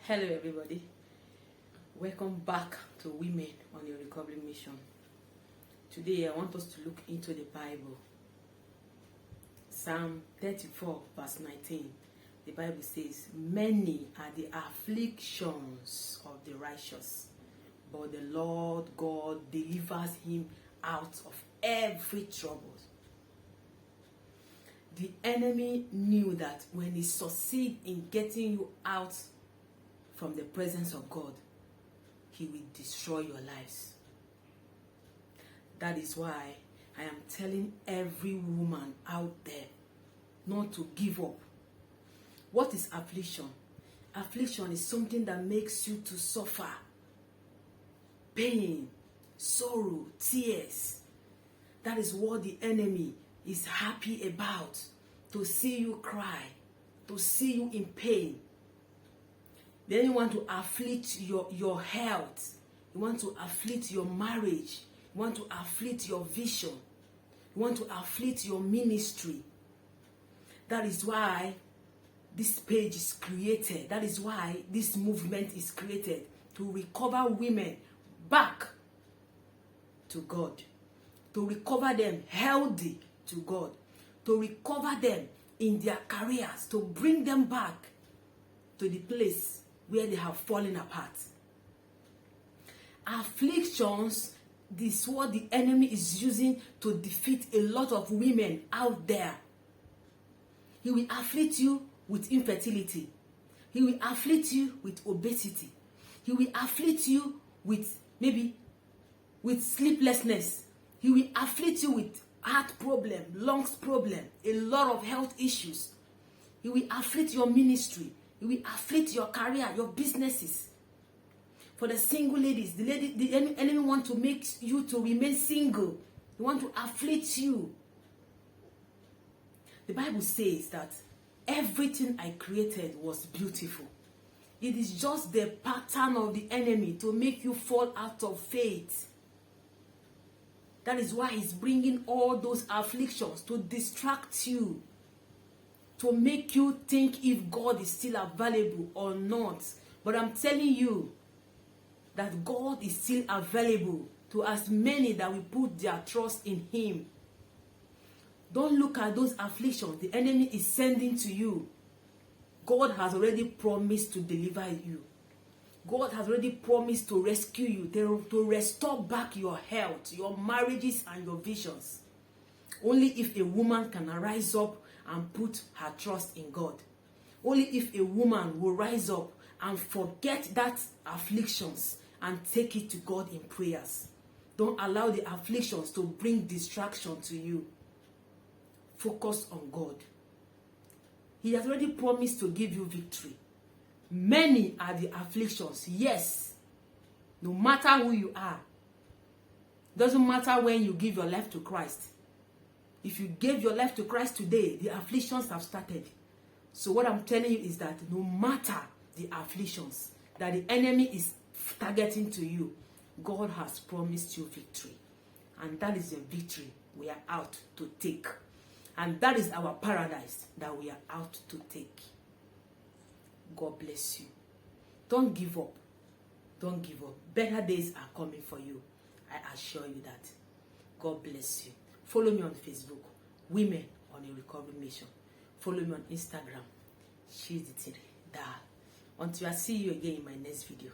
Hello everybody, welcome back to Women on a Recovery Mission. Today I want us to look into the Bible. Psalm 34 verse 19. The Bible says, many are the afflictions of the righteous, but the Lord God delivers him out of every trouble. The enemy knew that when he succeeds in getting you out from the presence of God, he will destroy your lives. That is why I am telling every woman out there not to give up. What is affliction? Affliction is something that makes you to suffer. Pain, sorrow, tears. That is what the enemy is happy about. To see you cry, to see you in pain. Then you want to afflict your health. You want to afflict your marriage. You want to afflict your vision. You want to afflict your ministry. That is why this page is created. That is why this movement is created. To recover women back to God. To recover them healthy to God. To recover them in their careers. To bring them back to the place where they have fallen apart. Afflictions, this is what the enemy is using to defeat a lot of women out there. He will afflict you with infertility. He will afflict you with obesity. He will afflict you with with sleeplessness. He will afflict you with heart problem, lungs problem, a lot of health issues. He will afflict your ministry. He will afflict your career, your businesses. For the single ladies, the enemy want to make you to remain single. They want to afflict you. The Bible says that everything I created was beautiful. It is just the pattern of the enemy to make you fall out of faith. That is why he's bringing all those afflictions to distract you, to make you think if God is still available or not. But I'm telling you that God is still available to as many that will put their trust in him. Don't look at those afflictions the enemy is sending to you. God has already promised to deliver you. God has already promised to rescue you, to restore back your health, your marriages and your visions. Only if a woman can rise up and put her trust in God. Only if a woman will rise up and forget that afflictions and take it to God in prayers. Don't allow the afflictions to bring distraction to you. Focus on God. He has already promised to give you victory. Many are the afflictions. Yes. No matter who you are. Doesn't matter when you give your life to Christ. If you gave your life to Christ today, the afflictions have started. So what I'm telling you is that no matter the afflictions that the enemy is targeting to you, God has promised you victory. And that is the victory we are out to take. And that is our paradise that we are out to take. God bless you. Don't give up. Don't give up. Better days are coming for you. I assure you that. God bless you. Follow me on Facebook, Women on a Recovery Mission. Follow me on Instagram, She's the Tiri. Until I see you again in my next video.